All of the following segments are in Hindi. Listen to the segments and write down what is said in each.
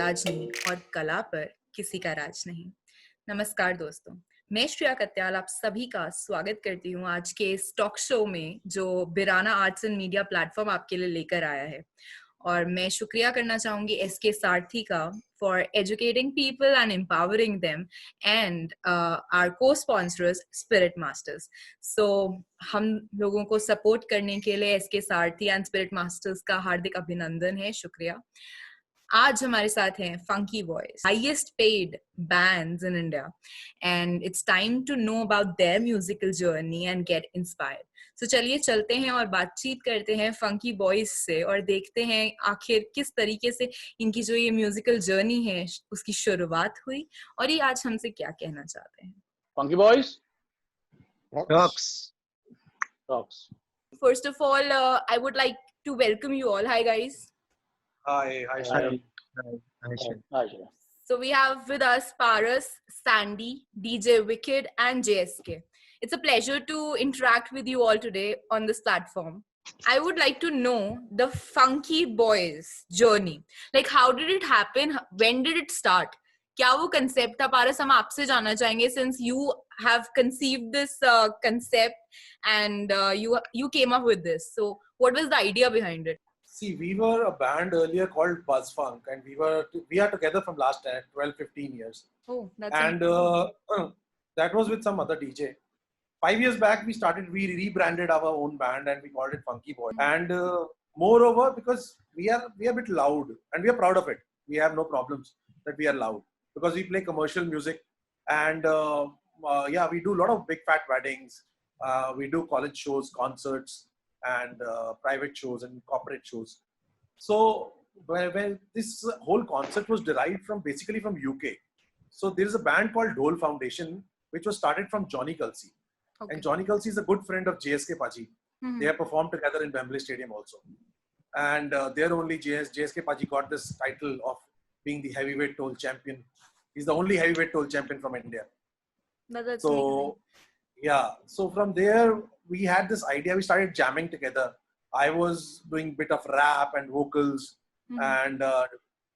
इलाज नहीं और कला पर किसी का राज नहीं। नमस्कार दोस्तों, मैं श्रेया कत्याल आप सभी का स्वागत करती हूँ आज के इस टॉक शो में जो बिराना आर्ट्स एंड मीडिया प्लेटफॉर्म आपके लिए लेकर आया है। और मैं शुक्रिया करना चाहूंगी एसके सारथी का for educating people and empowering them and our cosponsors spirit masters. So हम लोगों को सपोर्ट करने के लिए SK Sarathi and spirit masters का हार्दिक अभिनंदन है, शुक्रिया। आज हमारे साथ हैं funky boys, highest paid bands in India, and it's time to know about their musical journey and get inspired. तो चलिए चलते हैं और बातचीत करते हैं फंकी बॉयज से और देखते हैं आखिर किस तरीके से इनकी जो ये म्यूजिकल जर्नी है उसकी शुरुआत हुई और ये आज हमसे क्या कहना चाहते हैं। Funky boys Rocks. First of all, I would like to welcome you all. Hi guys. Hi. So we have with us Paras, Sandy, DJ Wicked, and JSK. It's a pleasure to interact with you all today on this platform. I would like to know the Funky Boys journey. Like, how did it happen? When did it start? क्या वो concept था? पारस, हम आपसे जानना चाहेंगे since you have conceived this concept and you came up with this. So what was the idea behind it? See, we were a band earlier called Buzz Funk, and we are together from last 12-15 years. Oh, that's and that was with some other DJ. 5 years back, we rebranded our own band and we called it Funky Boy. And moreover, because we are a bit loud and we are proud of it. We have no problems that we are loud because we play commercial music and we do a lot of big fat weddings. We do college shows, concerts, and private shows and corporate shows. So when this whole concept was derived basically from UK. So there is a band called Dhol Foundation which was started from Johnny Culsey. Okay. And Johnny Culsey is a good friend of JSK Paji. Mm-hmm. They have performed together in Wembley Stadium also. And there only JSK Paji got this title of being the heavyweight toll champion. He's the only heavyweight toll champion from India. That's so amazing. Yeah, so from there we had this idea. We started jamming together. I was doing a bit of rap and vocals, and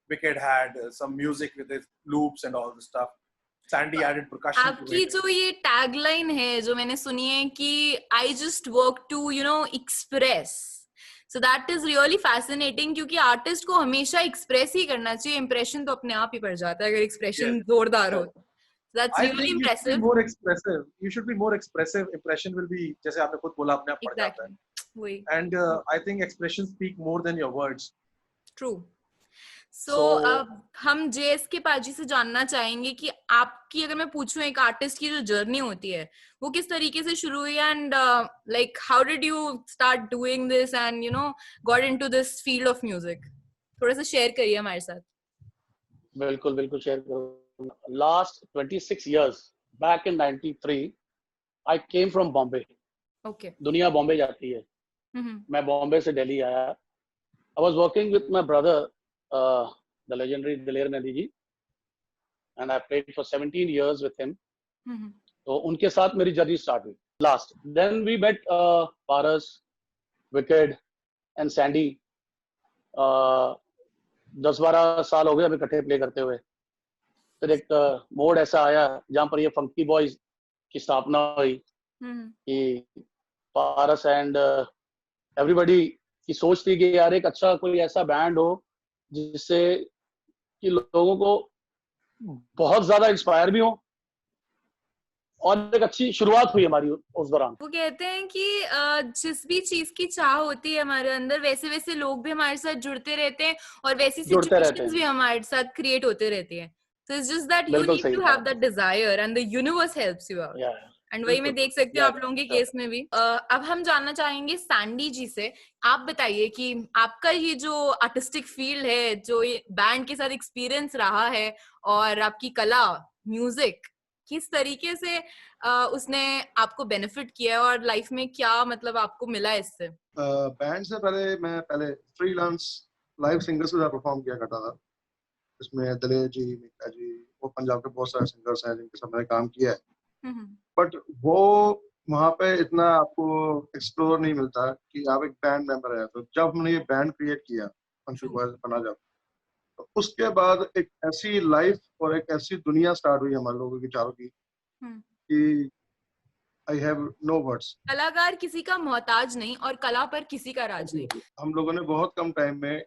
Wicked had some music with his loops and all the stuff. Sandy added percussion. आपकी जो ये टैगलाइन है जो मैंने सुनी है कि I just work to express. So that is really fascinating क्योंकि आर्टिस्ट को हमेशा एक्सप्रेस ही करना चाहिए. इम्प्रेशन तो अपने आप ही पड़ जाता है अगर एक्सप्रेशन जोरदार हो. That's really impressive. You should be more expressive. You should be more expressive. Impression will be, जैसे आपने खुद बोला, अपने आप पड़ जाता है. वही. And I think expressions speak more than your words. True. So हम JSK पाजी से जानना चाहेंगे कि आपकी, अगर मैं पूछूं एक आर्टिस्ट की जो जर्नी होती है वो किस तरीके से शुरू हुई and like how did you start doing this and got into this field of music? थोड़ा सा शेयर करिए हमारे साथ. बिल्कुल शेयर करूँ. Last 26 years, back in 93, I came from Bombay. Okay. दुनिया बॉम्बे जाती है. मैं बॉम्बे से दिल्ली आया. I was working with my brother, the legendary Diler Nadi ji, and I played for 17 years with him. तो उनके साथ मेरी जर्नी स्टार्ट हुई. Last, then we met Paras, Wicked, and Sandy. 10-12 साल हो गए हमें इकट्ठे प्ले करते हुए. फिर एक मोड ऐसा आया जहाँ पर ये फंकी बॉयज की स्थापना हुई कि पारस एंड एवरीबॉडी की सोच थी कि यार एक अच्छा कोई ऐसा बैंड हो जिससे कि लोगों को बहुत ज्यादा इंस्पायर भी हो और एक अच्छी शुरुआत हुई हमारी उस दौरान. वो कहते हैं कि जिस भी चीज की चाह होती है हमारे अंदर वैसे वैसे लोग भी हमारे साथ जुड़ते रहते हैं और वैसी सिचुएशंस भी हमारे साथ क्रिएट होते रहती हैं. So it's just that you need to have that desire and the universe helps you out. Yeah. And वही मैं देख सकती हूँ आप लोगों के केस में भी. अब हम जानना चाहेंगे सैंडी जी से. आप बताइए कि आपका ये जो आर्टिस्टिक फील्ड है, जो ये बैंड के साथ एक्सपीरियंस रहा है और आपकी कला म्यूजिक किस तरीके से उसने आपको बेनिफिट किया है और लाइफ में क्या मतलब आपको मिला इससे. बैंड से मैं पहले फ्रीलांस लाइव सिंगर्स के साथ परफॉर्म किया करता था. इसमें दिलेर जी, मीका जी, वो पंजाब के बहुत सारे सिंगर्स हैं जिनके साथ मैंने काम किया है. बट वो वहाँ पे इतना आपको एक्सप्लोर नहीं मिलता कि आप एक बैंड मेंबर है. तो जब हमने ये बैंड क्रिएट किया फंकी बॉयज बना, जब उसके बाद एक ऐसी लाइफ और एक ऐसी दुनिया स्टार्ट हुई हमारे लोगों की चारों की कि आई हैव नो वर्ड्स। कलाकार किसी का मोहताज नहीं और कला पर किसी का राज नहीं। हम लोगों ने बहुत कम टाइम में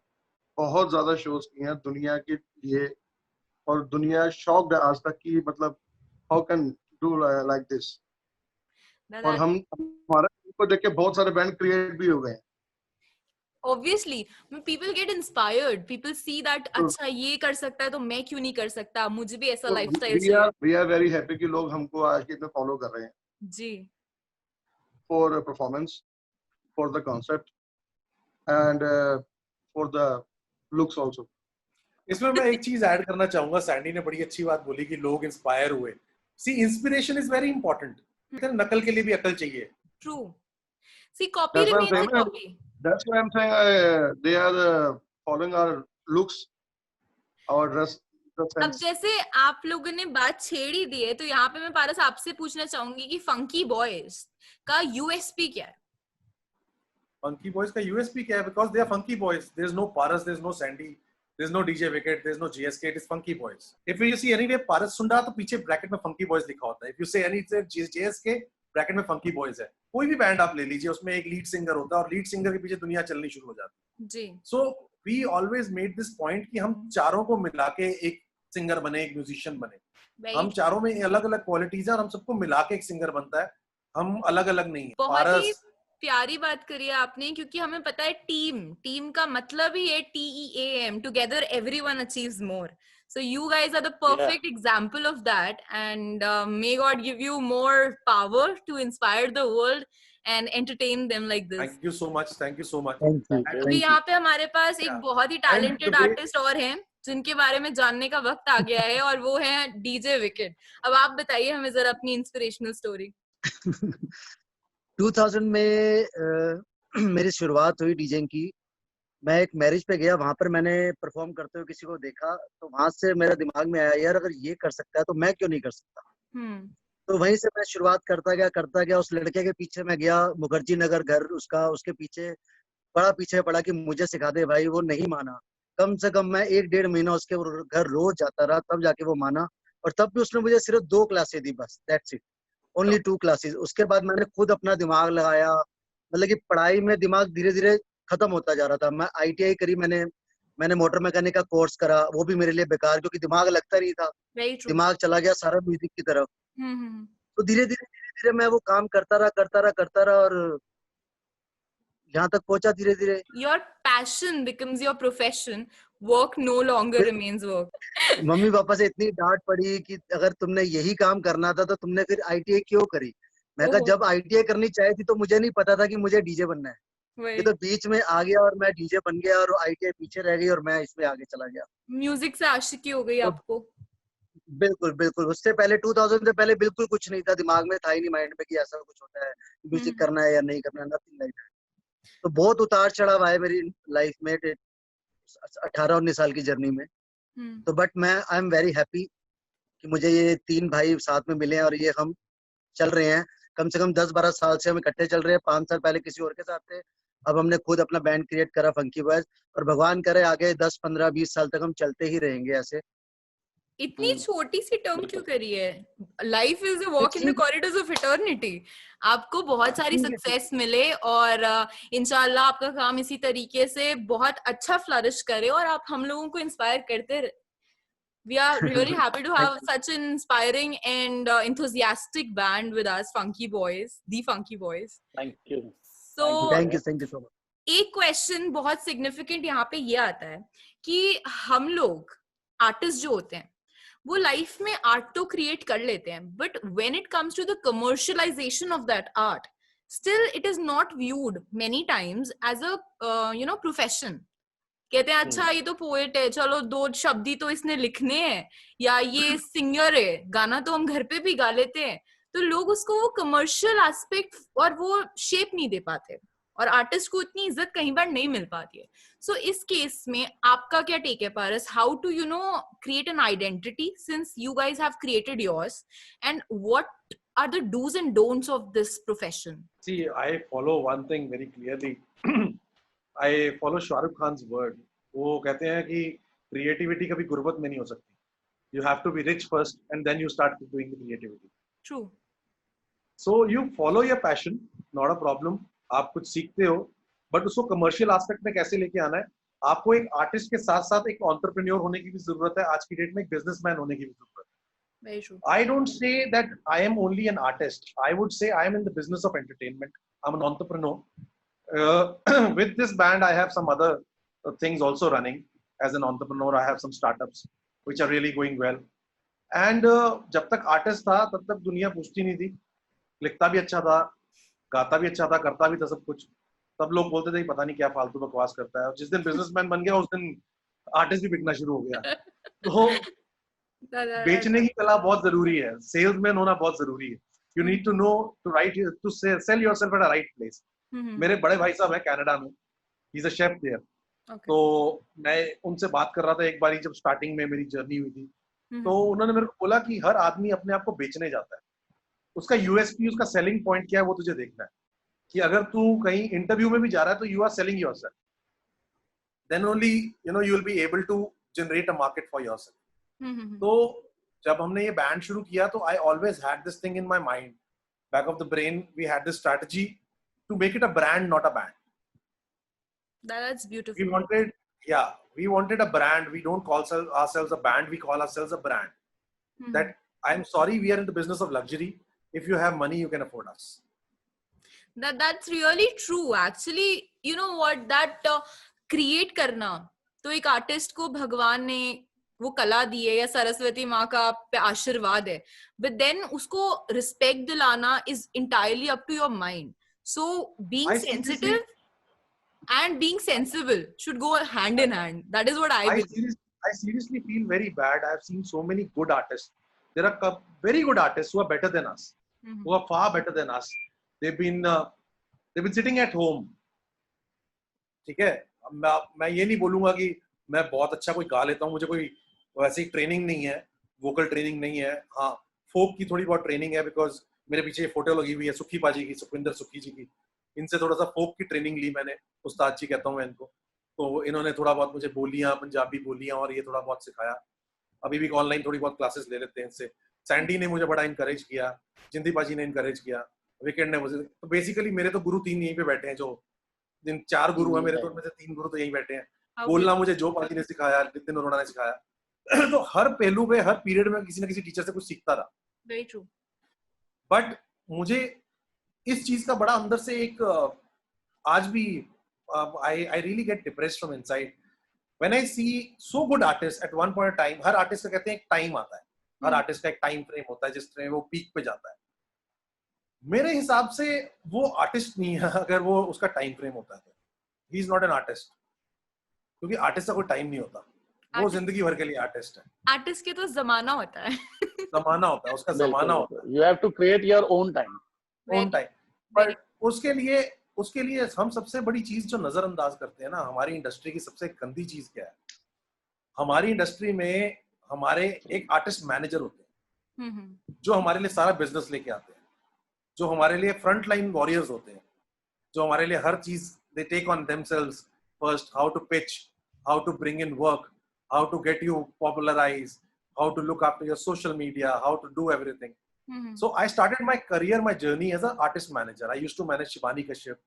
बहुत ज्यादा शोज किए हैं दुनिया के लिए, और दुनिया शॉक्ड है आज तक कि मतलब how can do like this. और हम हमारे को देख के बहुत सारे बैंड क्रिएट भी हो गए। Obviously, when people get inspired, people see that अच्छा ये कर सकता है तो मैं क्यों नहीं कर सकता, मुझे भी ऐसा लाइफस्टाइल चाहिए। We are very happy कि लोग हमको आज के इतने फॉलो कर रहे हैं जी। for performance, for the concept and for the looks also. इसमें मैं एक चीज ऐड करना चाहूंगा, सैंडी ने बड़ी अच्छी बात बोली कि लोग इंस्पायर हुए। See inspiration is very important, नकल के लिए भी अकल चाहिए। True. See copy remains a copy. That's why I'm saying they are following our looks, our dress. अब जैसे आप लोगों ने बात छेड़ ही दी है तो यहाँ पे मैं पारस आपसे पूछना चाहूंगी कि फंकी बॉयज का यूएसपी क्या है? फंकी बॉयज का यूएसपी क्या है? Because they are funky boys. There is no Paras, there is no Sandy, there is no DJ Wicket, there is no GSK, it is funky boys. If you see any day Paras सुंडा तो पीछे ब्रैकेट में फंकी बॉयज लिखा होता है। इफ यू से एनी जीएसके ब्रैकेट में फंकी बॉयज है। कोई भी बैंड आप ले लीजिए, उसमें एक लीड सिंगर होता है और लीड सिंगर के पीछे दुनिया चलनी शुरू हो जाती है जी। So we always made this point कि हम चारों को मिला के एक सिंगर बने, एक म्यूजिशियन बने। हम चारों में अलग अलग क्वालिटीज है और हम सबको मिला के एक सिंगर बनता है। हम अलग अलग नहीं है। बहुत ही प्यारी बात करी है आपने, क्योंकि हमें पता है टीम का मतलब ही है TEAM, together everyone achieves more. So you guys are the perfect example of that, and may God give you more power to inspire the world and entertain them like this. Thank you so much. Thank you so much. अभी यहाँ पे हमारे पास एक बहुत ही talented artist और हैं जिनके बारे में जानने का वक्त आ गया है, और वो है डीजे विकेट। अब आप बताइए हमें जरा अपनी इंस्पिरेशनल स्टोरी। 2000 में मेरी शुरुआत हुई डीजेइंग की। मैं एक मैरिज पे गया, वहां पर मैंने परफॉर्म करते हुए किसी को देखा, तो वहां से मेरे दिमाग में आया यार अगर ये कर सकता है तो मैं क्यों नहीं कर सकता। तो वहीं से मैं शुरुआत करता गया। उस लड़के के पीछे मैं गया, मुखर्जी नगर घर उसका, उसके पीछे पड़ा कि मुझे सिखा दे भाई। वो नहीं माना। कम से कम मैं 1-1.5 महीना उसके घर रोज जाता रहा, तब जाके वो माना। और तब भी उसने मुझे सिर्फ 2 क्लासेस दी, बस दैट्स इट, ओनली 2 क्लासेस। उसके बाद मैंने खुद अपना दिमाग लगाया, मतलब कि पढ़ाई में दिमाग धीरे धीरे खत्म होता जा रहा था। मैं ITI करी, मैंने मोटर मैकेनिक का कोर्स करा, वो भी मेरे लिए बेकार, क्योंकि दिमाग लगता नहीं था। दिमाग चला गया सारा म्यूजिक की तरफ। तो धीरे धीरे मैं वो काम करता रहा और यहाँ तक पहुंचा धीरे धीरे। Your passion becomes your profession. Work no longer remains work. Mummy papa से इतनी डांट पड़ी कि अगर तुमने यही काम करना था तो तुमने फिर ITI क्यों करी। मैं कहा जब ITI करनी चाहिए थी तो मुझे नहीं पता था कि मुझे डीजे बनना है। ये तो बीच में आ गया और मैं डीजे बन गया, और ITI पीछे रह गई और मैं इसमें आगे चला गया। म्यूजिक से आशिकी हो गई आपको? बिल्कुल। उससे पहले 2000 से पहले बिल्कुल कुछ नहीं था, दिमाग में था ही नहीं माइंड में कि ऐसा कुछ होता है, म्यूजिक करना है या नहीं करना है, नथिंग लाइक दैट। तो बहुत उतार चढ़ाव आए मेरी लाइफ में 18-19 साल की जर्नी में। तो but I am very happy कि मुझे ये 3 भाई साथ में मिले हैं और ये हम चल रहे हैं। कम से कम 10-12 साल से हम इकट्ठे चल रहे हैं। 5 साल पहले किसी और के साथ थे, अब हमने खुद अपना बैंड क्रिएट करा फंकी बॉयज, और भगवान करे आगे 10-15-20 साल तक हम चलते ही रहेंगे ऐसे। इतनी छोटी सी टर्म क्यों करी है? Life is a walk in the corridors of eternity. आपको बहुत सारी सक्सेस मिले और इंशाल्लाह आपका काम इसी तरीके से बहुत अच्छा फ्लरिश करे और आप हम लोगों को इंस्पायर करते रहे। We are really happy to have such an inspiring and enthusiastic band with us, Funky Boys, the Funky Boys. Thank you. So thank you so much. एक क्वेश्चन बहुत सिग्निफिकेंट यहाँ पे ये आता है कि हम लोग आर्टिस्ट जो होते हैं वो लाइफ में आर्ट तो क्रिएट कर लेते हैं, but when it comes to the commercialisation of that art, still it is not viewed many times as a profession. कहते हैं अच्छा ये तो पोएट है, चलो 2 शब्द ही तो इसने लिखने हैं, या ये सिंगर है, गाना तो हम घर पे भी गा लेते हैं। तो लोग उसको वो कमर्शियल एस्पेक्ट और वो शेप नहीं दे पाते, और आर्टिस्ट को इतनी इज्जत कहीं बार नहीं मिल पाती है। सो इस केस में आपका क्या टेक है Paras? How to create an identity since you guys have created yours, and what are the dos and don'ts of this profession? See, I follow one thing very clearly. I follow Shahrukh Khan's word. वो कहते हैं कि क्रिएटिविटी कभी गुर्बत में नहीं हो सकती. You have to be rich first and then you start doing the creativity. True. So you follow your passion, not a problem. आप कुछ सीखते हो, बट उसको कमर्शियल एस्पेक्ट में कैसे लेके आना है. आपको एक आर्टिस्ट के साथ साथ एक एंटरप्रेन्योर होने की भी जरूरत है. आज की डेट में एक बिजनेसमैन होने की भी जरूरत है. Very true. I don't say that I am only an artist. I would say I am in the business of entertainment. I'm an entrepreneur. With this band, I have some other things also running. As an entrepreneur, I have some startups which are really going well. And जब तक आर्टिस्ट था तब तक दुनिया पूछती नहीं थी. लिखता भी अच्छा था, गाता भी अच्छा था, करता भी था सब कुछ. तब लोग बोलते थे पता नहीं क्या फालतू बकवास करता है. और जिस दिन बिजनेसमैन बन गया उस दिन आर्टिस्ट भी बिकना शुरू हो गया. तो बेचने की कला बहुत जरूरी है. सेल्समैन होना बहुत जरूरी है. You need to know to right to sell yourself at a right place. मेरे बड़े भाई साहब है कनाडा में. He is a chef there. तो मैं उनसे बात कर रहा था एक बार जब स्टार्टिंग में मेरी जर्नी हुई थी. तो उन्होंने मेरे को बोला कि हर आदमी अपने आप को बेचने जाता है. उसका यूएसपी, उसका सेलिंग पॉइंट क्या है वो तुझे देखना है. कि अगर तू कहीं इंटरव्यू में भी जा रहा है तो you are selling yourself. Then only you will be able to generate a market for yourself. तो जब हमने ये बैंड शुरू किया तो I always had this thing in my mind, back of the brain. We had this strategy to make it a brand, not a band. That's beautiful. We wanted a brand. We don't call ourselves a band. We call ourselves a brand. That I'm sorry, we are in the business of luxury. If you have money, you can afford us. That's really true. Actually, you know what? That create करना तो एक आर्टिस्ट को भगवान ने वो कला दी है या सरस्वती माँ का पे आशीर्वाद है. But then उसको respect दिलाना is entirely up to your mind. So being sensitive and being sensible should go hand in hand. That is what I believe. I seriously feel very bad. I have seen so many good artists. There are very good artists who are better than us, who are far better than us. They've been sitting at home. ठीक है, मैं ये नहीं बोलूंगा कि मैं बहुत अच्छा कोई गा लेता हूँ. मुझे कोई वैसी ट्रेनिंग नहीं है, वोकल ट्रेनिंग नहीं है. हाँ, फोक की थोड़ी बहुत ट्रेनिंग है, बिकॉज मेरे पीछे फोटो लगी हुई है सुखी पाजी की, सुखविंदर सुखी जी की. इनसे थोड़ा सा फोक की ट्रेनिंग ली मैंने. उस्ताद जी कहता हूँ मैं इनको. तो इन्होंने थोड़ा बहुत मुझे बोलियां, पंजाबी बोलियां और ये थोड़ा बहुत सिखाया. अभी भी ऑनलाइन थोड़ी बहुत क्लासेस ले लेते हैं इनसे. सैंडी ने मुझे बड़ा इनकरेज किया, जिंदी पाजी ने इनकरेज किया, विकेट ने मुझे. तो बेसिकली मेरे तो गुरु 3 यहीं पे बैठे हैं. जो जिन 4 गुरु हैं मेरे, तो उनमें से 3 गुरु तो यहीं बैठे हैं. बोलना मुझे जो पाजी ने सिखाया, नितिन अरोड़ा ने सिखाया. तो हर पहलू पे, हर पीरियड में किसी न किसी टीचर से कुछ सीखता रहा. Very true. बट मुझे इस चीज का बड़ा अंदर से एक आज भी I really get depressed from inside when I see so good artists at one point of time. Her artist का कहते हैं एक टाइम आता है, हर आर्टिस्ट का एक टाइम फ्रेम होता है जिस तरह वो पीक पे जाता है. मेरे हिसाब से वो आर्टिस्ट नहीं है अगर वो उसका टाइम फ्रेम होता है. He is not an artist, क्योंकि आर्टिस्ट का कोई टाइम नहीं होता. वो जिंदगी भर के लिए आर्टिस्ट है. आर्टिस्ट के तो जमाना होता है. जमाना होता है, उसका जमाना होता है. You have to create your own time. पर उसके लिए हम सबसे बड़ी चीज जो नजरअंदाज करते हैं ना, हमारी इंडस्ट्री की सबसे गंदी चीज क्या है? हमारी इंडस्ट्री में हमारे एक आर्टिस्ट मैनेजर होते हैं जो हमारे लिए सारा बिजनेस लेके आते हैं, जो हमारे लिए फ्रंट लाइन वॉरियर्स होते हैं, जो हमारे लिए हर चीज they take on themselves first. How to pitch, how to bring in work, how to get you popularise, how to look after your social media, how to do everything. So I started my career, my journey as an artist manager. I used to manage Shivani Kashyap.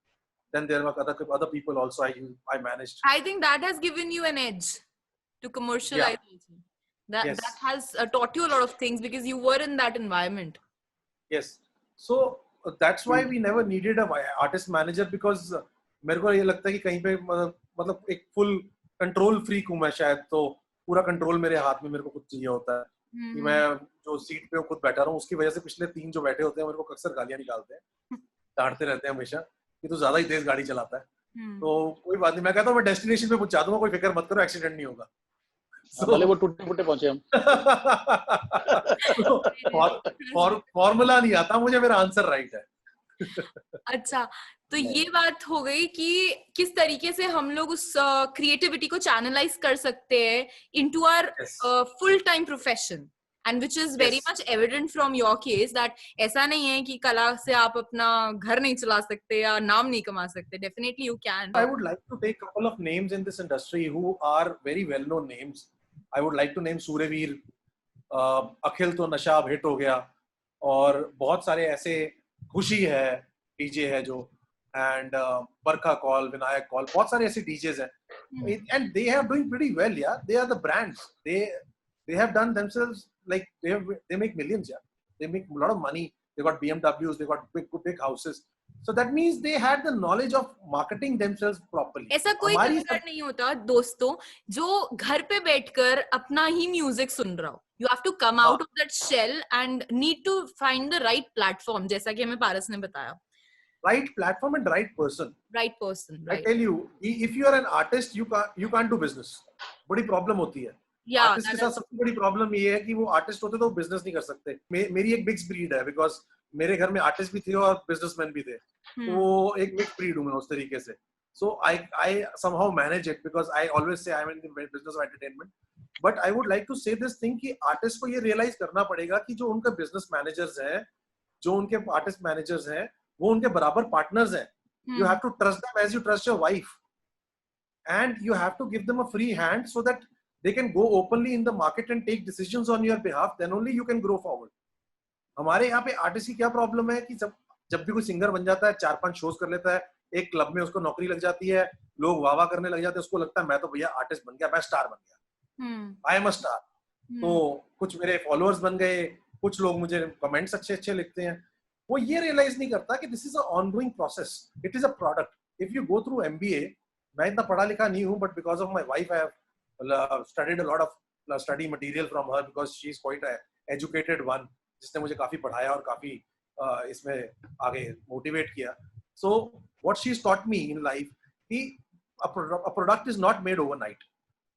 Then there were other people also I managed. I think that has given you an edge to commercialize. Yeah. That has taught you a lot of things because you were in that environment. Yes. So that's why we never needed a artist manager, because मेरे को ये लगता है कि कहीं पे मतलब एक full control freak हूँ मैं शायद. तो पूरा कंट्रोल मेरे हाथ में मेरे को कुछ चाहिए होता है कि मैं जो सीट पे खुद बैठा रहूं. उसकी वजह से पिछले 3 जो बैठे होते हैं मेरे को अक्सर गालियां निकालते हैं, डांटते रहते हैं हमेशा कि तू ज्यादा ही तेज गाड़ी चलाता है. तो कोई बात नहीं, मैं कहता हूं मैं डेस्टिनेशन पे पहुंचा दूंगा, कोई फिक्र मत करो, एक्सीडेंट नहीं होगा. भले वो टूटे-फूटे पहुंचे हम. फॉर्मूला नहीं आता मुझे, मेरा आंसर राइट है. अच्छा, तो ये बात हो गई कि किस तरीके से हम लोग उस क्रिएटिविटी को चैनलाइज कर सकते हैं into our full time profession, and which is very much evident from your case that ऐसा नहीं है कि कला से आप अपना घर नहीं चला सकते या नाम नहीं कमा सकते. Definitely you can. I would like to take couple of names in this industry who are very well known names I would like to name Suryaveer, Akhil तो नशा अब हिट हो गया, और बहुत सारे ऐसे, खुशी है डीजे है जो, and Barkha call, Vinayak call, बहुत सारे ऐसे डीजेस हैं, and they are doing pretty well. Yeah, they are the brands. They have done themselves, like they make millions. Yeah, they make a lot of money. They got BMWs, they got big houses. So that means they had the knowledge of marketing themselves properly. ऐसा कोई कलाकार नहीं होता दोस्तों जो घर पे बैठकर अपना ही म्यूजिक सुन रहा हो. You have to come out of that shell and need to find the right platform, जैसा कि हमें पारस ने बताया. Right platform and right person. Right person. Right. I tell you, if you are an artist, you can't do business. बड़ी प्रॉब्लम होती है. आर्टिस्ट के साथ सबसे बड़ी प्रॉब्लम ये है कि वो आर्टिस्ट होते तो बिजनेस नहीं कर सकते. मेरी एक मिक्स ब्रीड है, बिकॉज मेरे घर में आर्टिस्ट भी थे और बिजनेसमैन भी थे, तो एक मिक्स ब्रीड हूं मैं उस तरीके से. So I somehow manage it, because I always say I am in the business of entertainment. But I would like to say this thing कि आर्टिस्ट को ये रियलाइज करना पड़ेगा कि जो उनके बिजनेस मैनेजर्स हैं, जो उनके आर्टिस्ट मैनेजर्स हैं, वो उनके बराबर पार्टनर्स हैं. You have to trust them as you trust your wife, and you have to give them a free hand so that they can go openly in the market and take decisions on your behalf. Then only you can grow forward. हमारे यहाँ पे आर्टिस्ट की क्या प्रॉब्लम है कि जब भी कोई सिंगर बन जाता है, 4-5 शोज कर लेता है, एक क्लब में उसको नौकरी लग जाती है, लोग वाह वाह करने लग जाते हैं, उसको लगता है मैं तो भैया आर्टिस्ट बन गया, मैं स्टार बन गया, आई एम अ स्टार. तो कुछ मेरे फॉलोअर्स बन गए, कुछ लोग मुझे कमेंट्स अच्छे लिखते हैं. वो ये रियलाइज नहीं करता कि this is a ongoing process, it is a product. If you go through MBA, मैं इतना पढ़ा लिखा नहीं हूँ, but because of my wife I have studied a lot of study material from her, because she is quite a educated one, जिसने मुझे काफी पढ़ाया और काफी इसमें आगे मोटिवेट किया. So what she's taught me in life, a product is not made overnight.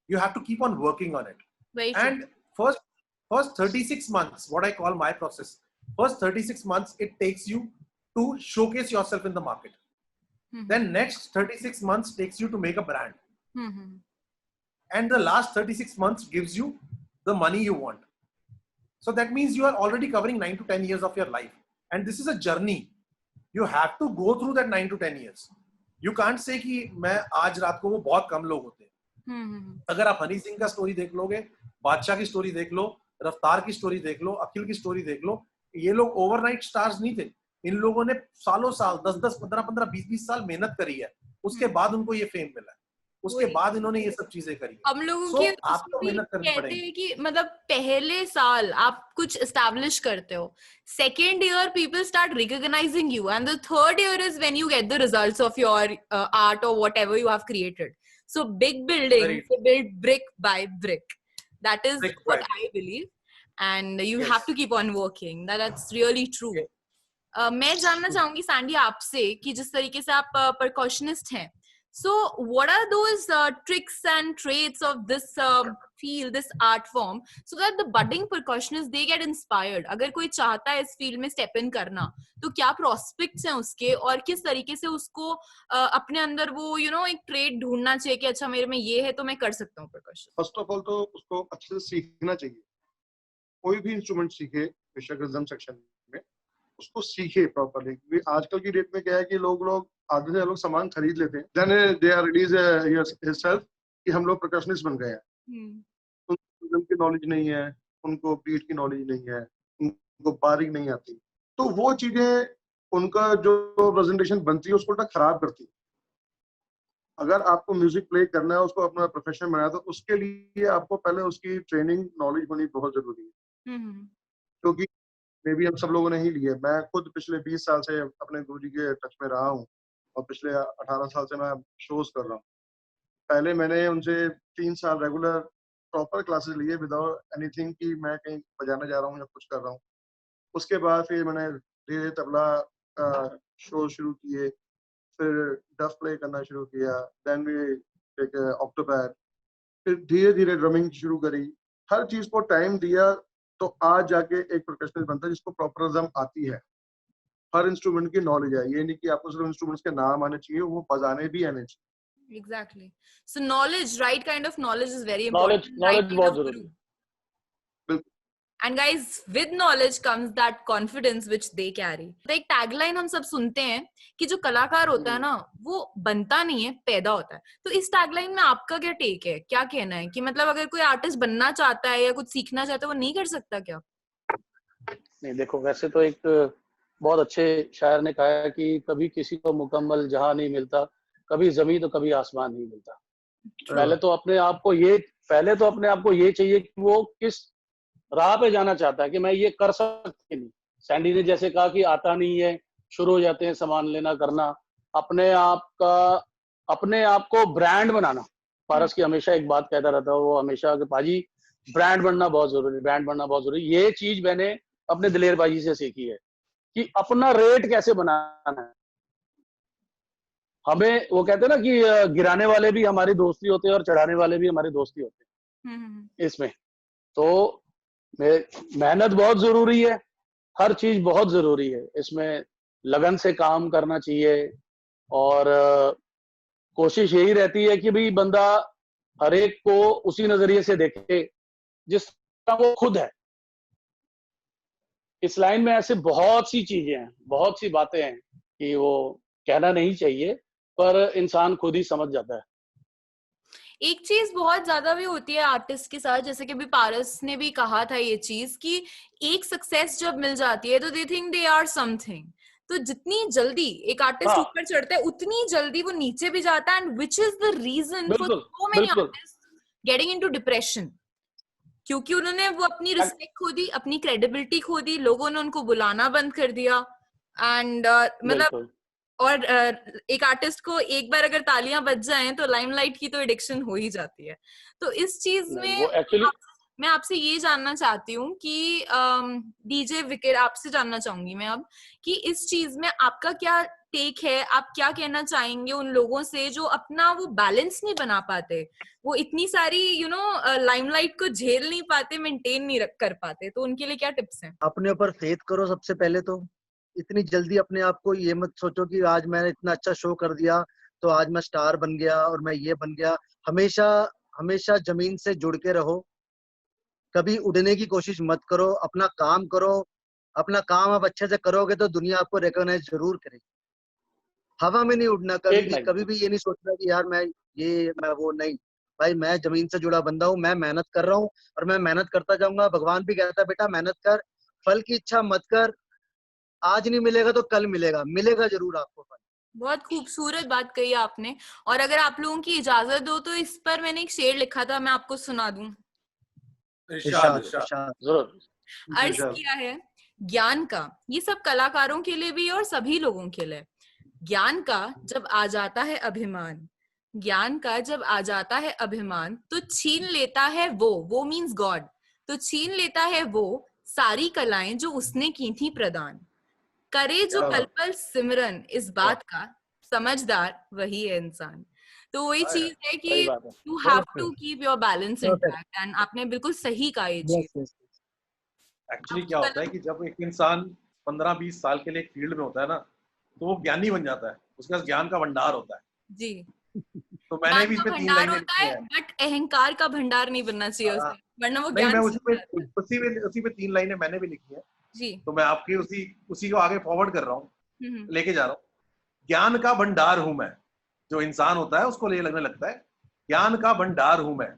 You have to keep on working on it. And first 36 months, what I call my process, first 36 months it takes you to showcase yourself in the market. Then next 36 months takes you to make a brand. And the last 36 months gives you the money you want. So that means you are already covering 9 to 10 years of your life. And this is a journey. You have to go through that 9 to 10 years. You can't say कि मैं आज रात को, वो बहुत कम लोग होते हैं. अगर आप हनी सिंह का स्टोरी देख लोगे, बादशाह की स्टोरी देख लो, रफ्तार की स्टोरी देख लो, अखिल की स्टोरी देख लो, ये लोग ओवरनाइट स्टार्स नहीं थे. इन लोगों ने सालों साल, 10-10, 15-15, 20-20 साल मेहनत करी है. उसके बाद उनको ये फेम मिला है. उसके बाद इन्होंने ये सब चीजें करी. हम लोगों की आपको मेहनत करनी पड़ेगी. कहते हैं कि मतलब पहले साल आप कुछ एस्टैब्लिश करते हो, second year people start recognising you, and the third year is when you get the results of your art और whatever you have created. So big building, build brick by brick. That is what I believe, and you have to keep on working. That's really true. मैं जानना चाहूंगी सैंडी आपसे कि जिस तरीके से आप परकशनिस्ट हैं, so what are those tricks and traits of this field, this art form, so that the budding percussionists they get inspired? अगर कोई चाहता है इस फील्ड में स्टेप इन करना, तो क्या प्रोस्पेक्ट्स हैं उसके, और किस तरीके से उसको अपने अंदर वो एक ट्रेड ढूंढना चाहिए कि अच्छा मेरे में ये है तो मैं कर सकता हूँ परकशन? फर्स्ट ऑफ ऑल तो उसको अच्छे से सीखना चाहिए. कोई भी इंस्ट्रूमेंट सीखे, बेशक रिदम सेक्शन में, उसको सीखे प्रॉपर्ली. क्योंकि आजकल की डेट में क्या है कि लोग आधे से लोग सामान खरीद लेते हैं, then they are release himself कि हम लोग परकशनिस्ट बन गए हैं. उनको रिदम की नॉलेज नहीं है, उनको बीट की नॉलेज नहीं है, उनको बारीक नहीं आती. तो वो चीजें उनका जो प्रेजेंटेशन बनती है उसको उल्टा खराब करती है. अगर आपको म्यूजिक प्ले करना है, उसको अपना प्रोफेशन बनाया, तो उसके लिए आपको पहले उसकी ट्रेनिंग नॉलेज होनी बहुत जरूरी है. क्योंकि मे भी हम सब लोगों ने ही लिए. मैं खुद पिछले 20 साल से अपने गुरुजी के टच में रहा हूँ, और पिछले 18 साल से मैं शोज कर रहा हूँ. पहले मैंने उनसे 3 साल रेगुलर प्रॉपर क्लासेस लिए विदाउट एनीथिंग कि मैं कहीं बजाने जा रहा हूँ या कुछ कर रहा हूँ. उसके बाद फिर मैंने धीरे तबला शो शुरू किए, फिर डफ प्ले करना शुरू किया, देन भी एक ऑक्टोपैड, फिर धीरे धीरे ड्रमिंग शुरू करी. हर चीज को टाइम दिया तो आज जाके एक प्रोफेशनल बनता है जिसको प्रॉपर रिदम आती है. हर इंस्ट्रूमेंट की नॉलेज है, ये नहीं कि आपको सिर्फ इंस्ट्रूमेंट्स के नाम आने चाहिए, वो बजाने भी आने चाहिए. Exactly. So knowledge, right kind of knowledge is very important. Knowledge बहुत जरूरी है. And guys, with knowledge comes that confidence which they carry. तो एक टैगलाइन हम सब सुनते हैं कि जो कलाकार होता है ना वो बनता नहीं है, पैदा होता है. तो इस टैगलाइन में आपका क्या टेक है, क्या कहना है कि मतलब अगर कोई आर्टिस्ट बनना चाहता है या कुछ सीखना चाहता है वो नहीं कर सकता क्या? नहीं, देखो वैसे तो एक बहुत अच्छे शायर ने कहा है कि कभी किसी को मुकम्मल जहां नहीं मिलता, कभी जमीन तो कभी आसमान नहीं मिलता. पहले तो अपने आप को ये चाहिए कि वो किस राह पे जाना चाहता है, कि मैं ये कर सकती नहीं. सैंडी ने जैसे कहा कि आता नहीं है, शुरू हो जाते हैं सामान लेना करना. अपने आप को ब्रांड बनाना. पारस की हमेशा एक बात कहता रहता है वो हमेशा कि पाजी ब्रांड बनना बहुत जरूरी. ये चीज मैंने अपने दिलेर बाजी से सीखी है कि अपना रेट कैसे बनाना है. हमें वो कहते हैं ना कि गिराने वाले भी हमारी दोस्ती होते हैं और चढ़ाने वाले भी हमारी दोस्ती होते हैं. इसमें तो मेहनत बहुत जरूरी है, हर चीज बहुत जरूरी है. इसमें लगन से काम करना चाहिए और कोशिश यही रहती है कि भाई बंदा हर एक को उसी नजरिए से देखे जिस तरह वो खुद है. इस लाइन में ऐसे बहुत सी चीजें हैं, बहुत सी बातें हैं कि वो कहना नहीं चाहिए, पर इंसान खुद ही समझ जाता है. एक चीज बहुत ज्यादा भी होती है आर्टिस्ट के साथ, जैसे कि अभी पारस ने भी कहा था ये चीज कि एक सक्सेस जब मिल जाती है तो they think they are something. तो जितनी जल्दी एक आर्टिस्ट ऊपर चढ़ता है उतनी जल्दी वो नीचे भी जाता है, and which is the reason for so many artist getting into depression. क्योंकि उन्होंने वो अपनी रिस्पेक्ट खो दी, अपनी क्रेडिबिलिटी खो दी, लोगों ने उनको बुलाना बंद कर दिया. एंड मतलब और एक आर्टिस्ट को एक बार अगर तालियां बज जाएं तो लाइमलाइट की तो एडिक्शन हो ही जाती है. तो इस चीज में मैं आपसे ये जानना चाहती हूँ कि डीजे विकेट, आपसे जानना चाहूंगी मैं अब कि इस चीज में आपका क्या टेक है, आप क्या कहना चाहेंगे उन लोगों से जो अपना वो बैलेंस नहीं बना पाते, वो इतनी सारी लाइमलाइट को झेल नहीं पाते, मेंटेन नहीं कर पाते, तो उनके लिए क्या टिप्स हैं? अपने ऊपर फेथ करो सबसे पहले तो. इतनी जल्दी अपने आप को ये मत सोचो कि आज मैंने इतना अच्छा शो कर दिया तो आज मैं स्टार बन गया और मैं ये बन गया. हमेशा जमीन से जुड़ के रहो, कभी उड़ने की कोशिश मत करो. अपना काम करो, अपना काम आप अच्छे से करोगे तो दुनिया आपको रिकॉग्नाइज जरूर करेगी. हवा में नहीं उड़ना कभी भी ये नहीं सोचना कि यार मैं वो नहीं. भाई मैं जमीन से जुड़ा बंदा हूँ, मैं मेहनत कर रहा हूँ और मैं मेहनत करता जाऊंगा. भगवान भी कहता है बेटा मेहनत कर, फल की इच्छा मत कर. आज नहीं मिलेगा तो कल मिलेगा जरूर आपको फल. बहुत खूबसूरत बात कही आपने. और अगर आप लोगों की इजाजत दो तो इस पर मैंने एक शेर लिखा था, मैं आपको सुना दूं. अर्ज किया है ज्ञान का, ये सब कलाकारों के लिए भी और सभी लोगों के लिए. ज्ञान का जब आ जाता है अभिमान, ज्ञान का जब आ जाता है अभिमान तो छीन लेता है वो मीन्स गॉड, तो छीन लेता है वो सारी कलाएं जो उसने की थी प्रदान. करे जो पल पल सिमरन इस बात का, समझदार वही है इंसान. तो वही चीज है कि you have to keep your balance intact, and आपने बिल्कुल सही कहा ये चीज. एक्चुअली क्या होता है कि जब एक इंसान 15-20 साल के लिए एक फील्ड में होता है ना तो वो ज्ञानी बन जाता है, उसके पास ज्ञान का भंडार होता है जी. तो मैंने भी इसमें 3 लाइनें लिखी है, बट अहंकार का भंडार नहीं बनना चाहिए उसे, वरना वो ज्ञान. मैं उसी पे 3 लाइनें मैंने भी लिखी है जी. तो मैं आपके उसी को आगे फॉरवर्ड कर रहा हूँ, लेके जा रहा हूँ. ज्ञान का भंडार हूं मैं. जो इंसान होता है उसको ये लगने लगता है ज्ञान का भंडार हूं मैं,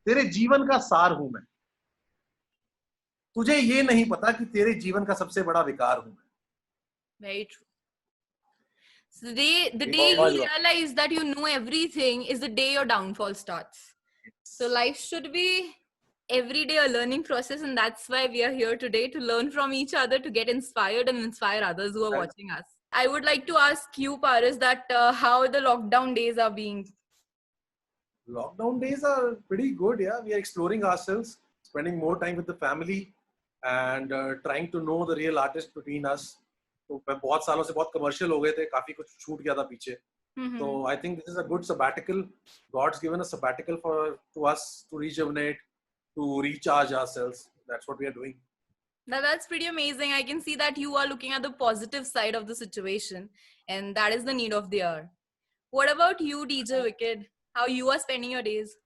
तेरे जीवन का सार हूं मैं. तुझे ये नहीं पता कि तेरे जीवन का सबसे बड़ा विकार हूं मैं. Very true. So the day you realize that you know everything is the day your downfall starts. So life should be every day a learning process, and that's why we are here today, to learn from each other, to get inspired and inspire others who are watching us. I would like to ask you, Paras, that how the lockdown days are being. Lockdown days are pretty good. Yeah, we are exploring ourselves, spending more time with the family, and trying to know the real artist between us. तो बहुत सालों से बहुत कमर्शियल हो गए थे, काफी कुछ छूट गया था पीछे. So I think this is a good sabbatical. God's given a sabbatical to us to rejuvenate, to recharge ourselves. That's what we are doing. Now that's pretty amazing. I can see that you are looking at the positive side of the situation, and that is the need of the hour. What about you, DJ Wicked? How you are spending your days?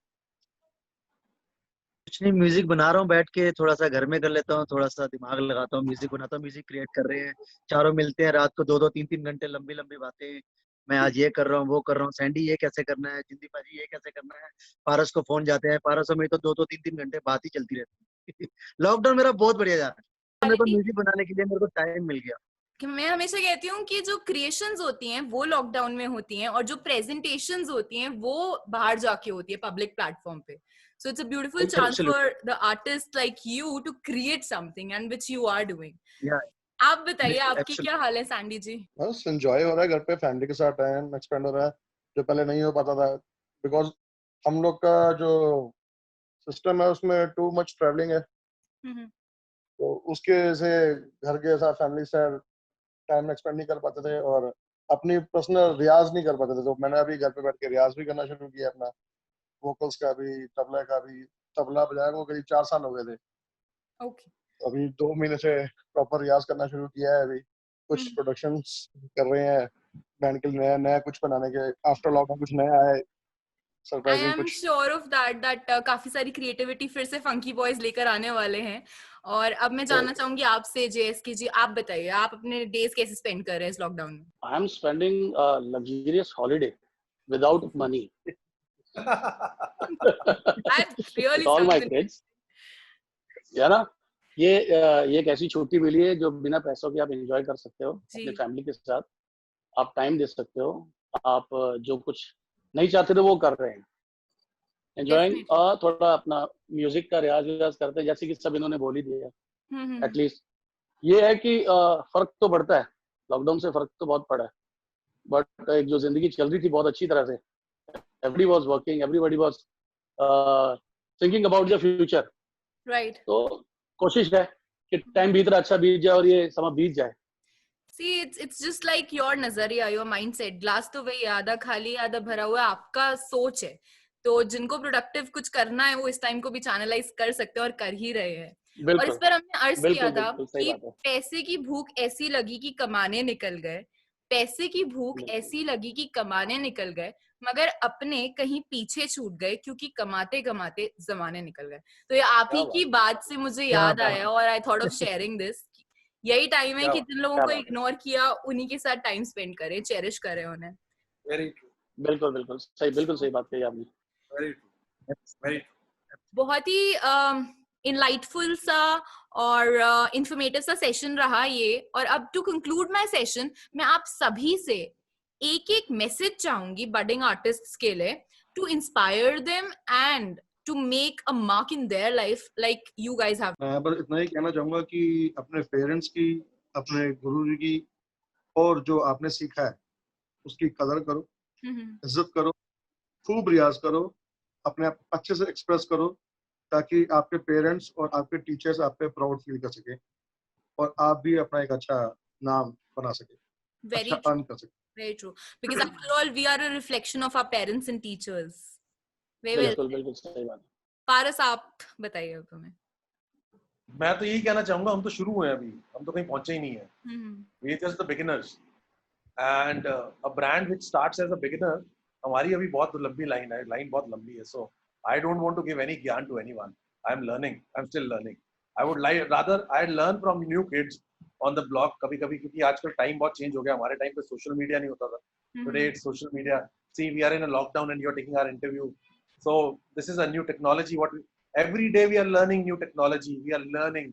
कुछ नहीं, म्यूजिक बना रहा हूँ बैठ के, थोड़ा सा घर में कर लेता हूँ, थोड़ा सा दिमाग लगाता हूँ, म्यूजिक बनाता हूँ, म्यूजिक क्रिएट कर रहे हैं, चारों मिलते हैं रात को 2-2 3-3 घंटे लंबी लंबी बातें। मैं आज ये कर रहा हूँ, वो कर रहा हूँ, सैंडी ये कैसे करना है, जिंदी पाजी ये कैसे करना है, पारस को फोन जाते हैं, पारस में तो 2-2 3-3 घंटे बात ही चलती रहती है। लॉकडाउन मेरा बहुत बढ़िया जा रहा है, मेरे को म्यूजिक बनाने के लिए मेरे को टाइम मिल गया। कि मैं हमेशा कहती हूँ कि जो क्रिएशंस होती हैं वो लॉकडाउन में होती हैं और जो प्रेजेंटेशंस होती हैं वो बाहर जाके होती है पब्लिक प्लेटफॉर्म पे. So it's a beautiful chance for the artist like you to create something and which you are doing. Yeah. आप बताइए आपकी क्या हाल है सैंडी जी? बस एंजॉय हो रहा है घर पे, फैमिली के साथ टाइम एक्सपेंड हो रहा है जो पहले नहीं हो पाता था, बिकॉज हम लोग का जो सिस्टम है उसमें टू मच ट्रैवलिंग है, तो उसके से घर के साथ फैमिली से टाइम एक्सपेंड नहीं कर पाते थे और अपनी पर्सनल रियाज नहीं कर पाते थे। तो मैंने अभी घर पे बैठ के रियाज भी करना शुरू किया, अपना वोकल्स का भी, तबला का भी। तबला बजाए को करीब 4 साल हो गए थे। Okay. अभी 2 महीने से प्रॉपर रियाज करना शुरू किया है। अभी कुछ प्रोडक्शंस कर रहे हैं बैंड के लिए, नया कुछ बनाने के, आफ्टर लॉकडाउन कुछ नया है सरप्राइजिंग कुछ। I am sure of that काफी सारी क्रिएटिविटी फिर से फंकी बॉयज लेकर आने वाले हैं। और अब मैं जानना चाहूंगी आपसे जेएसके जी, आप बताइए आप अपने डेज कैसे स्पेंड कर रहे हैं इस लॉकडाउन में? I am spending luxurious holiday without money Really all my kids. या ना, ये एक ऐसी छुट्टी मिली है जो बिना पैसों के आप एंजॉय कर सकते हो अपने फैमिली के साथ, आप टाइम दे सकते हो, आप जो कुछ नहीं चाहते थे वो कर रहे हैं, एंजॉइंग। थोड़ा अपना म्यूजिक का रियाज करते हैं जैसे कि सब इन्होंने बोल ही दिया। एटलीस्ट ये है कि फर्क तो पड़ता है, लॉकडाउन से फर्क तो बहुत पड़ा है, बट एक जो जिंदगी चल रही थी बहुत अच्छी तरह से, everybody was working, everybody was thinking about the future. Right. तो कोशिश है कि टाइम भी इतना अच्छा बीत जाए और ये समय बीत जाए। See, it's just like your नजरिया, your mindset. ग्लास तो वही आधा खाली आधा भरा हुआ आपका सोच है। तो जिनको प्रोडक्टिव कुछ करना है वो इस टाइम को भी चैनलाइज कर सकते हैं और कर ही रहे हैं। और इस पर हमने अर्ज किया था कि पैसे की भूख ऐसी लगी कि कमाने निकल गए, पैसे की भूख ऐसी लगी कि कमाने निकल गए, मगर अपने कहीं पीछे छूट गए क्योंकि कमाते कमाते जमाने निकल गए। तो ये आप ही की बात से मुझे याद आया और I thought of sharing this. यही टाइम है कि जिन लोगों को इग्नोर किया उन्हीं के साथ टाइम स्पेंड करें, चेरिश करें उन्हें। वेरी ट्रू, बिल्कुल बिल्कुल सही बात कही आपने। Very true, very true. बहुत ही इनलाइटफुल सा और इंफॉर्मेटिव सा सेशन रहा ये। और अब टू कंक्लूड माय सेशन, मैं आप सभी से एक एक मैसेज चाहूंगी बडिंग आर्टिस्ट्स के लिए, to inspire them and to make a mark in their life like you guys have. मैं बस इतना ही कहना चाहूंगा कि अपने पेरेंट्स की, अपने गुरुजी की और जो आपने सीखा है उसकी कदर करो, इज्जत करो, खूब रियाज करो, अपने आप अच्छे से एक्सप्रेस करो ताकि आपके पेरेंट्स और आपके टीचर्स आप पे प्राउड फील कर सके और आप भी अपना एक अच्छा नाम बना सके, अच्छा अर्न कर सके। Very true. Because after all, we are a reflection of our parents and teachers. बिल्कुल सही बात। पारस आप बताइए अब हमें। मैं तो यही कहना चाहूंगा, हम तो शुरू हुए हैं अभी, हम तो कहीं पहुंचे ही नहीं है। We are just the beginners and a brand which starts as a beginner, हमारी अभी बहुत लंबी लाइन है, लाइन बहुत लंबी है। So I don't want to give any ज्ञान to anyone. I'm learning, I'm still learning. I would like rather I learn from new kids on the block कभी-कभी, क्योंकि आजकल टाइम बहुत चेंज हो गया। हमारे टाइम पे सोशल मीडिया नहीं होता था। Today it's social media. See, we are in a lockdown and you're taking our interview. So this is a new technology. Every day we are learning new technology. We are learning,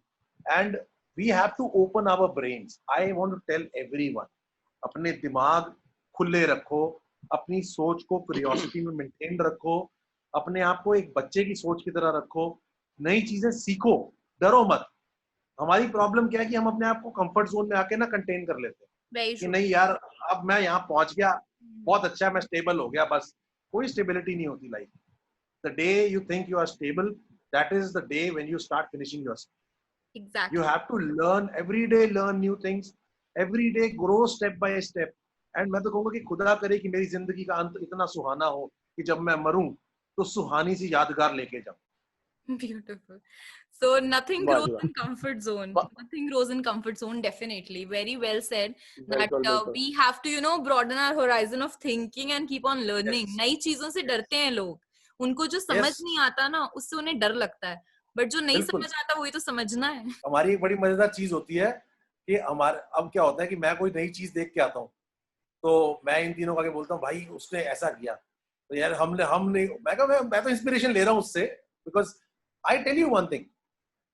and we have to open our brains. I want to tell everyone, अपने दिमाग खुले रखो, अपनी सोच को क्यूरियोसिटी में मेंटेन रखो, अपने आप को एक बच्चे की सोच की तरह रखो, नई चीजें सीखो, डरो मत। हमारी प्रॉब्लम क्या है कि हम अपने आप को कंफर्ट जोन में आके ना कंटेन कर लेते हैं कि नहीं यार अब मैं यहाँ पहुंच गया, बहुत अच्छा है, मैं स्टेबल हो गया, बस। कोई स्टेबिलिटी नहीं होती life. The day you think you are stable, that is the day when you start finishing yourself. Exactly. You have to learn every day, learn new things, every day grow step by step. And मैं तो कहूँगा कि खुदा करे कि मेरी जिंदगी का अंत इतना सुहाना हो कि जब मैं मरूं तो सुहानी सी यादगार लेके जाऊं। Beautiful. So nothing grows in comfort zone. Nothing grows in comfort zone. Definitely, very well said. That we have to, broaden our horizon of thinking and keep on learning. नई चीजों से डरते हैं लोग, उनको जो समझ नहीं आता ना उससे उन्हें डर लगता है, बट जो नहीं समझ आता वही तो समझना है। हमारी एक बड़ी मजेदार चीज होती है कि हमारे अब क्या होता है कि मैं कोई नई चीज देख के आता हूँ तो मैं इन तीनों को आगे बोलता हूँ भाई उसने ऐसा किया, तो यार हमने मैं तो इंस्पिरेशन ले रहा हूँ उससे, because I tell you one thing,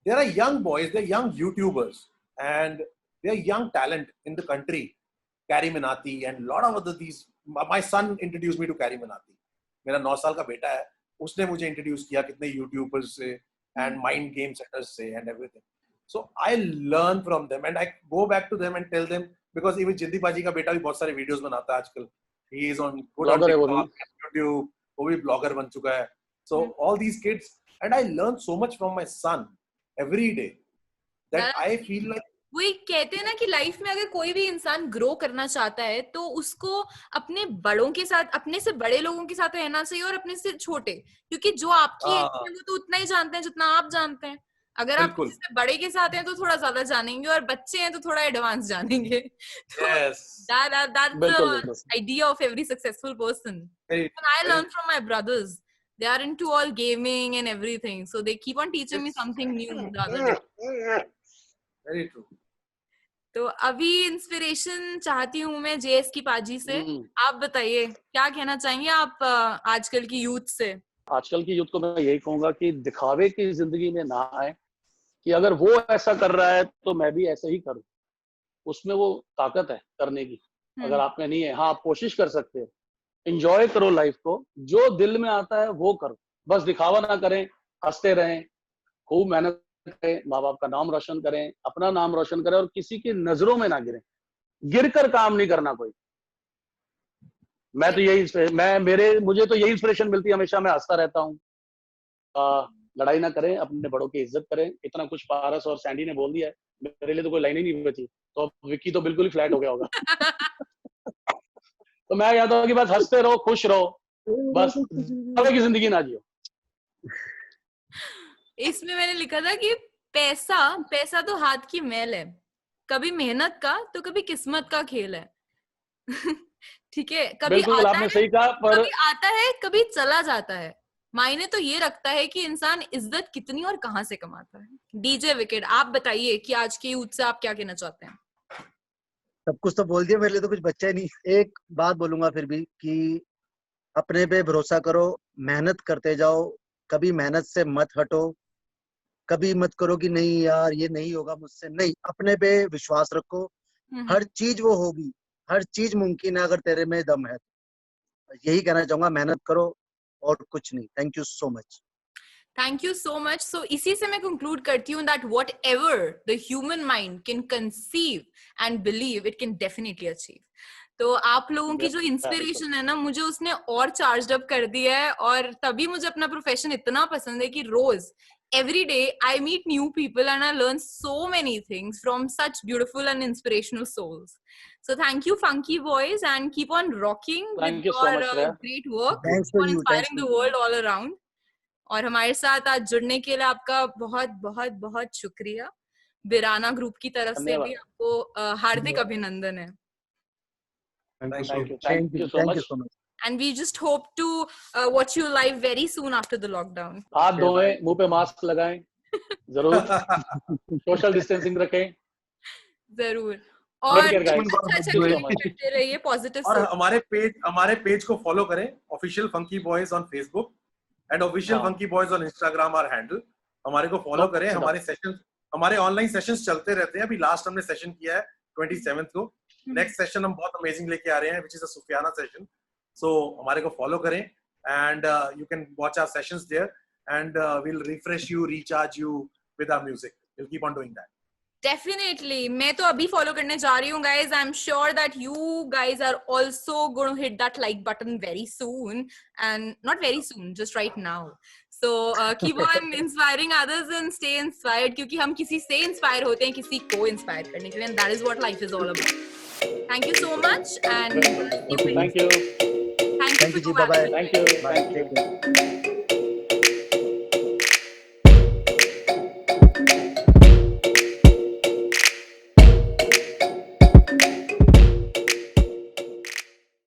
there are young boys, there young YouTubers and there young talent in the country, Carry Minati and lot of other these, my son introduce me to Carry Minati, मेरा 9 साल का बेटा है, उसने मुझे इंट्रोड्यूस किया कितने यूट्यूबर्स से and mind game setters say and everything. So I learn from them and I go back to them and tell them, because even जिद्दी पाजी का बेटा भी बहुत सारे वीडियोस बनाता है आजकल, he is on good on TikTok, YouTube, वो भी ब्लॉगर बन चुका है. So all these kids, and I learn so much from my son every day that I feel like वही कहते हैं ना कि लाइफ में अगर कोई भी इंसान ग्रो करना चाहता है तो उसको अपने बड़ों के साथ, अपने से बड़े लोगों के साथ रहना चाहिए और अपने से छोटे, क्योंकि जो आपकी एज में वो तो उतना ही जानते हैं जितना आप जानते हैं। अगर आप किसी से बड़े के साथ हैं तो थोड़ा ज्यादा जानेंगे और बच्चे हैं तो थोड़ा एडवांस जानेंगे। That's the idea of every successful person. And I learn from my brothers. They are into all gaming and everything, so they keep on teaching me something new the other day. Very true. तो अभी इंस्पिरेशन चाहती हूँ मैं जेएस की पाजी से। आप बताइए क्या कहना चाहेंगे आप आजकल की यूथ से? आजकल की यूथ को मैं यही कहूंगा कि दिखावे की जिंदगी में ना आए, कि अगर वो ऐसा कर रहा है तो मैं भी ऐसे ही करूं, उसमें वो ताकत है करने की। अगर आप में नहीं है, हाँ आप कोशिश कर सकते हो, एंजॉय करो लाइफ को, जो दिल में आता है वो करो, बस दिखावा ना करें, हंसते रहें, खूब मेहनत करें, माँ बाप का नाम रोशन करें, अपना नाम रोशन करें और किसी की नजरों में ना गिरें। गिरकर काम नहीं करना कोई। मैं तो यही मुझे तो यही इंस्पिरेशन मिलती है हमेशा। मैं हंसता रहता हूँ, लड़ाई ना करें, अपने बड़ों की इज्जत करें। इतना कुछ पारस और सैंडी ने बोल दिया है, मेरे लिए तो कोई लाइन ही नहीं बची, तो अब विक्की तो बिल्कुल ही फ्लैट हो गया होगा। तो मैं कहता हूँ कि बस हंसते रहो, खुश रहो, बस की जिंदगी ना जियो। इसमें मैंने लिखा था कि पैसा तो हाथ की मैल है, कभी मेहनत का तो कभी किस्मत का खेल है। ठीक है, कभी आता है, सही कहा, पर कभी आता है, कभी चला जाता है। मायने तो ये रखता है कि इंसान इज्जत कितनी और कहाँ से कमाता है। डीजे विकेट, आप बताइए कि आज के यूथ से आप क्या कहना चाहते हैं? सब कुछ तो बोल दिया, मेरे लिए तो कुछ बचा ही नहीं। एक बात बोलूंगा फिर भी कि अपने पे भरोसा करो, मेहनत करते जाओ, कभी मेहनत से मत हटो, कभी मत करो कि नहीं यार ये नहीं होगा मुझसे, नहीं, अपने पे विश्वास रखो, हर चीज वो होगी, हर चीज मुमकिन है अगर तेरे में दम है। यही कहना चाहूंगा, मेहनत करो और कुछ नहीं। Thank you so much. Thank you so much. So इसी से मैं कंक्लूड करती हूँ that whatever the human mind can conceive and believe it can definitely achieve. तो आप लोगों की जो इंस्पिरेशन है ना, मुझे उसने और चार्ज अप कर दिया है, और तभी मुझे अपना प्रोफेशन इतना पसंद है कि रोज every day I meet new people and I learn so many things from such beautiful and inspirational souls. So thank you Funky Boys and keep on rocking with your great work. Thanks for inspiring the world all around. और हमारे साथ आज जुड़ने के लिए आपका बहुत बहुत बहुत शुक्रिया। बिराना ग्रुप की तरफ से भी आपको हार्दिक अभिनंदन है। Thank you so much. And we just hope to watch you live very soon after the lockdown. हाथ धोएं, मुंह पे मास्क लगाएं, जरूर सोशल डिस्टेंसिंग रखें, जरूर, और करते रहिए पॉजिटिव। और हमारे पेज को फॉलो करें, official funky boys on Facebook and official funky boys on Instagram और हैंडल। हमारे को फॉलो करें। हमारे ऑनलाइन सेशंस चलते रहते हैं। अभी लास्ट हमने सेशन किया है 27th को। नेक्स्ट सेशन हम बहुत अमेजिंग लेके आ रहे हैं, विच इज अ सुफियाना सेशन। So हमारे को फॉलो करें and you can watch our sessions there and we'll refresh you, recharge you with our music. We'll keep on doing that. Definitely. मैं तो अभी फॉलो करने जा रही हूँ guys. I'm sure that you guys are also going to hit that like button very soon, and not very soon, just right now. So keep on inspiring others and stay inspired, क्योंकि हम किसी से इंस्पायर होते हैं किसी को इंस्पायर करने के लिए, and that is what life is all about. Thank you so much and thank you. Thank you. Bye bye. Thank you.